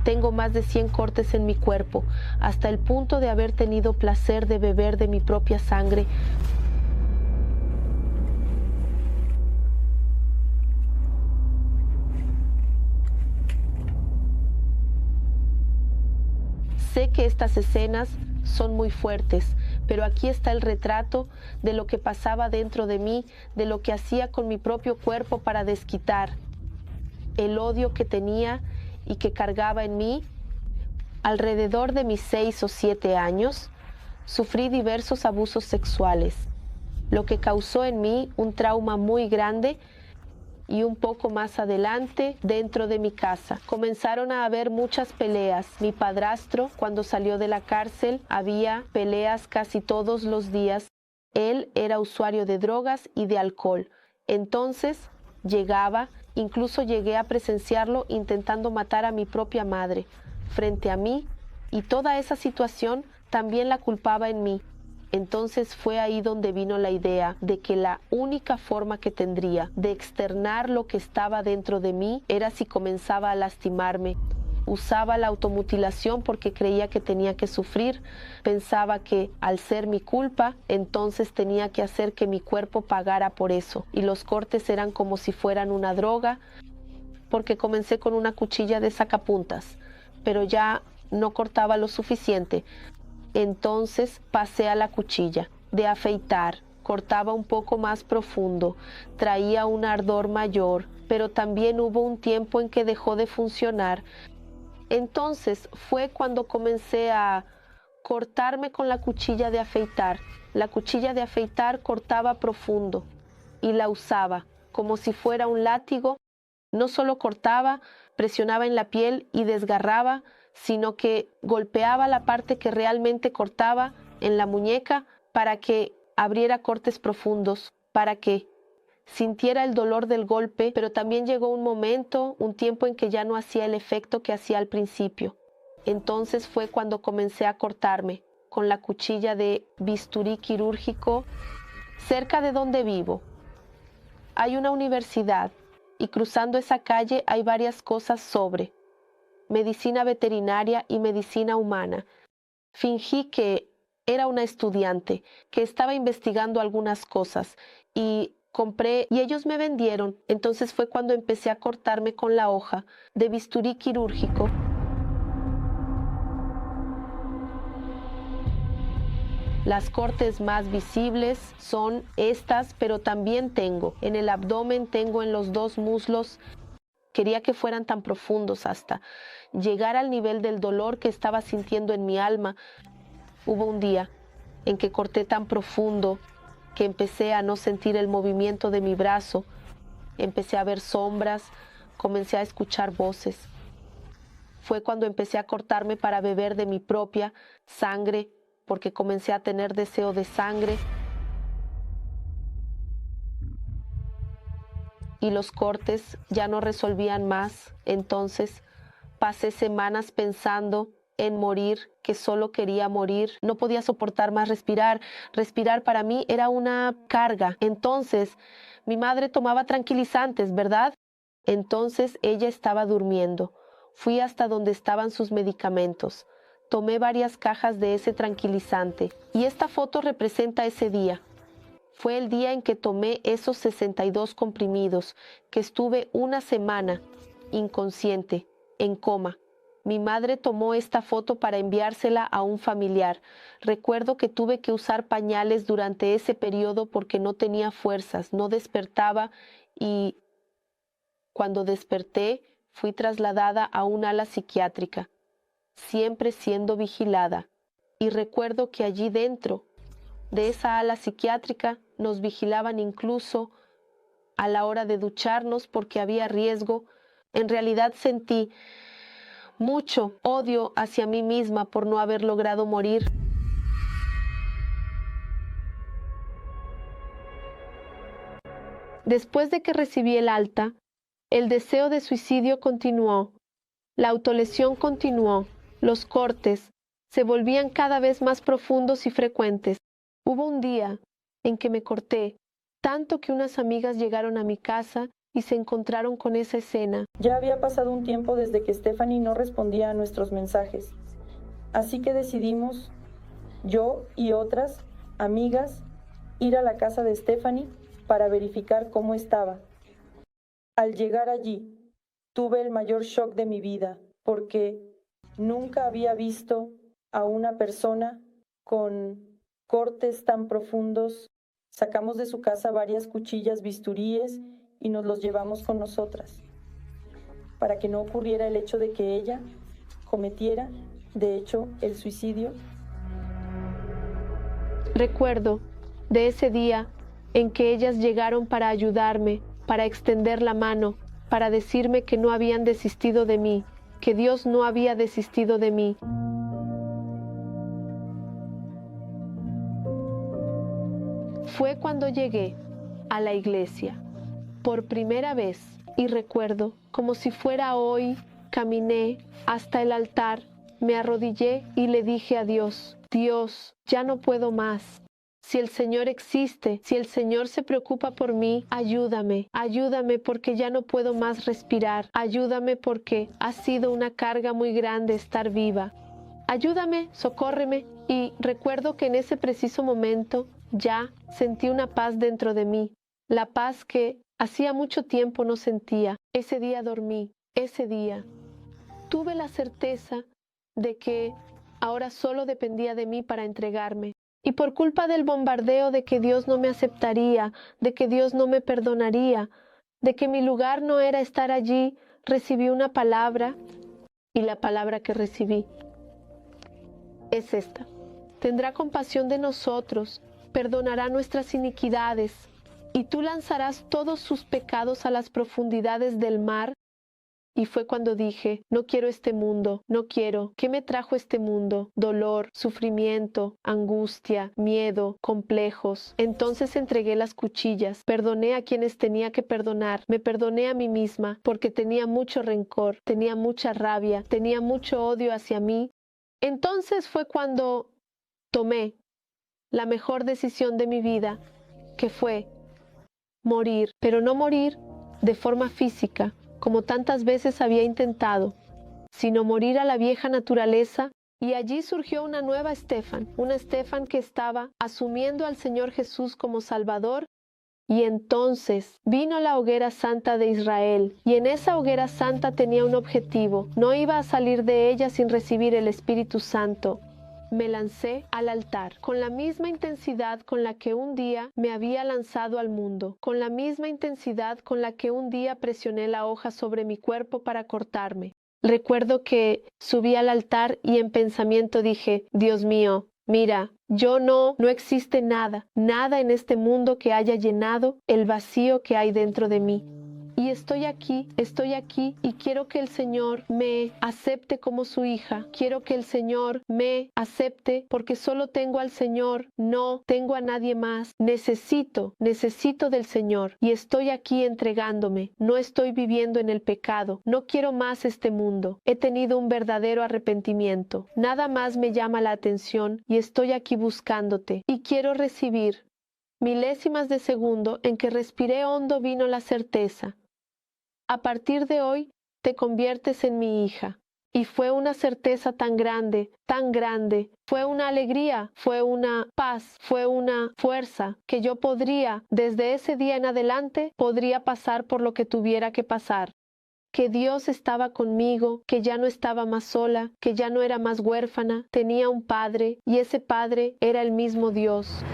Tengo más de 100 cortes en mi cuerpo, hasta el punto de haber tenido placer de beber de mi propia sangre. Sé que estas escenas son muy fuertes, pero aquí está el retrato de lo que pasaba dentro de mí, de lo que hacía con mi propio cuerpo para desquitar el odio que tenía y que cargaba en mí. Alrededor de mis 6 o 7 años, sufrí diversos abusos sexuales, lo que causó en mí un trauma muy grande. Y un poco más adelante, dentro de mi casa, comenzaron a haber muchas peleas. Mi padrastro, cuando salió de la cárcel, había peleas casi todos los días. Él era usuario de drogas y de alcohol. Entonces, llegaba, incluso llegué a presenciarlo intentando matar a mi propia madre frente a mí, y toda esa situación también la culpaba en mí. Entonces fue ahí donde vino la idea de que la única forma que tendría de externar lo que estaba dentro de mí era si comenzaba a lastimarme. Usaba la automutilación porque creía que tenía que sufrir. Pensaba que al ser mi culpa, entonces tenía que hacer que mi cuerpo pagara por eso. Y los cortes eran como si fueran una droga, porque comencé con una cuchilla de sacapuntas, pero ya no cortaba lo suficiente. Entonces pasé a la cuchilla de afeitar, cortaba un poco más profundo, traía un ardor mayor, pero también hubo un tiempo en que dejó de funcionar. Entonces fue cuando comencé a cortarme con la cuchilla de afeitar. La cuchilla de afeitar cortaba profundo y la usaba como si fuera un látigo. No solo cortaba, presionaba en la piel y desgarraba, sino que golpeaba la parte que realmente cortaba en la muñeca para que abriera cortes profundos, para que sintiera el dolor del golpe, pero también llegó un momento, un tiempo en que ya no hacía el efecto que hacía al principio. Entonces fue cuando comencé a cortarme con la cuchilla de bisturí quirúrgico. Cerca de donde vivo hay una universidad y cruzando esa calle hay varias cosas sobre medicina veterinaria y medicina humana. Fingí que era una estudiante, que estaba investigando algunas cosas y compré y ellos me vendieron. Entonces fue cuando empecé a cortarme con la hoja de bisturí quirúrgico. Las cortes más visibles son estas, pero también tengo en el abdomen, tengo en los dos muslos. Quería que fueran tan profundos hasta llegar al nivel del dolor que estaba sintiendo en mi alma. Hubo un día en que corté tan profundo que empecé a no sentir el movimiento de mi brazo, empecé a ver sombras, comencé a escuchar voces. Fue cuando empecé a cortarme para beber de mi propia sangre, porque comencé a tener deseo de sangre. Y los cortes ya no resolvían más. Entonces pasé semanas pensando en morir, que solo quería morir. No podía soportar más respirar. Respirar para mí era una carga. Entonces mi madre tomaba tranquilizantes, ¿verdad? Entonces ella estaba durmiendo. Fui hasta donde estaban sus medicamentos. Tomé varias cajas de ese tranquilizante y esta foto representa ese día. Fue el día en que tomé esos 62 comprimidos, que estuve una semana inconsciente, en coma. Mi madre tomó esta foto para enviársela a un familiar. Recuerdo que tuve que usar pañales durante ese periodo porque no tenía fuerzas, no despertaba y cuando desperté fui trasladada a un ala psiquiátrica, siempre siendo vigilada. Y recuerdo que allí dentro de esa ala psiquiátrica nos vigilaban incluso a la hora de ducharnos porque había riesgo. En realidad sentí mucho odio hacia mí misma por no haber logrado morir. Después de que recibí el alta, el deseo de suicidio continuó, la autolesión continuó, los cortes se volvían cada vez más profundos y frecuentes. Hubo un día en que me corté tanto que unas amigas llegaron a mi casa y se encontraron con esa escena. Ya había pasado un tiempo desde que Stephanie no respondía a nuestros mensajes, así que decidimos, yo y otras amigas, ir a la casa de Stephanie para verificar cómo estaba. Al llegar allí, tuve el mayor shock de mi vida, porque nunca había visto a una persona con cortes tan profundos. Sacamos de su casa varias cuchillas, bisturíes y nos los llevamos con nosotras, para que no ocurriera el hecho de que ella cometiera, de hecho, el suicidio. Recuerdo de ese día en que ellas llegaron para ayudarme, para extender la mano, para decirme que no habían desistido de mí, que Dios no había desistido de mí. Fue cuando llegué a la iglesia por primera vez y recuerdo como si fuera hoy, caminé hasta el altar, me arrodillé y le dije a Dios, Dios, ya no puedo más. Si el Señor existe, si el Señor se preocupa por mí, ayúdame, ayúdame porque ya no puedo más respirar, ayúdame porque ha sido una carga muy grande estar viva. Ayúdame, socórreme. Y recuerdo que en ese preciso momento ya sentí una paz dentro de mí, la paz que hacía mucho tiempo no sentía. Ese día dormí, ese día tuve la certeza de que ahora solo dependía de mí para entregarme. Y por culpa del bombardeo de que Dios no me aceptaría, de que Dios no me perdonaría, de que mi lugar no era estar allí, recibí una palabra y la palabra que recibí es esta. Tendrá compasión de nosotros, perdonará nuestras iniquidades y tú lanzarás todos sus pecados a las profundidades del mar. Y fue cuando dije, no quiero este mundo, no quiero. ¿Qué me trajo este mundo? Dolor, sufrimiento, angustia, miedo, complejos. Entonces entregué las cuchillas, perdoné a quienes tenía que perdonar, me perdoné a mí misma porque tenía mucho rencor, tenía mucha rabia, tenía mucho odio hacia mí. Entonces fue cuando tomé la mejor decisión de mi vida, que fue morir, pero no morir de forma física, como tantas veces había intentado, sino morir a la vieja naturaleza. Y allí surgió una nueva Estefan, una Estefan que estaba asumiendo al Señor Jesús como Salvador. Y entonces vino la hoguera santa de Israel, y en esa hoguera santa tenía un objetivo, no iba a salir de ella sin recibir el Espíritu Santo. Me lancé al altar con la misma intensidad con la que un día me había lanzado al mundo, con la misma intensidad con la que un día presioné la hoja sobre mi cuerpo para cortarme. Recuerdo que subí al altar y en pensamiento dije, Dios mío, mira, no existe nada, nada en este mundo que haya llenado el vacío que hay dentro de mí. Y estoy aquí y quiero que el Señor me acepte como su hija. Quiero que el Señor me acepte porque solo tengo al Señor, no tengo a nadie más. Necesito del Señor y estoy aquí entregándome. No estoy viviendo en el pecado. No quiero más este mundo. He tenido un verdadero arrepentimiento. Nada más me llama la atención y estoy aquí buscándote y quiero recibir. Milésimas de segundo en que respiré hondo vino la certeza. A partir de hoy te conviertes en mi hija. Y fue una certeza tan grande, fue una alegría, fue una paz, fue una fuerza que yo podría, desde ese día en adelante, podría pasar por lo que tuviera que pasar. Que Dios estaba conmigo, que ya no estaba más sola, que ya no era más huérfana, tenía un padre y ese padre era el mismo Dios.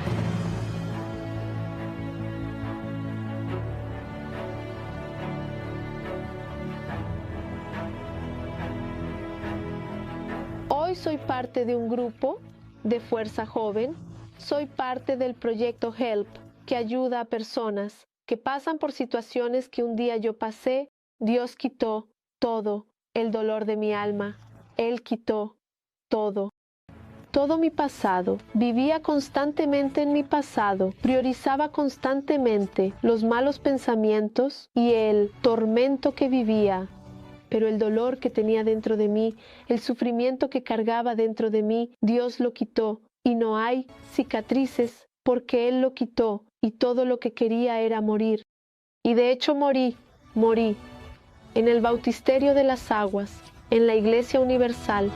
Hoy soy parte de un grupo de Fuerza Joven, soy parte del proyecto HELP, que ayuda a personas que pasan por situaciones que un día yo pasé. Dios quitó todo el dolor de mi alma, Él quitó todo mi pasado, vivía constantemente en mi pasado, priorizaba constantemente los malos pensamientos y el tormento que vivía. Pero el dolor que tenía dentro de mí, el sufrimiento que cargaba dentro de mí, Dios lo quitó. Y no hay cicatrices porque Él lo quitó y todo lo que quería era morir. Y de hecho morí, Morí en el bautisterio de las aguas, en la Iglesia Universal,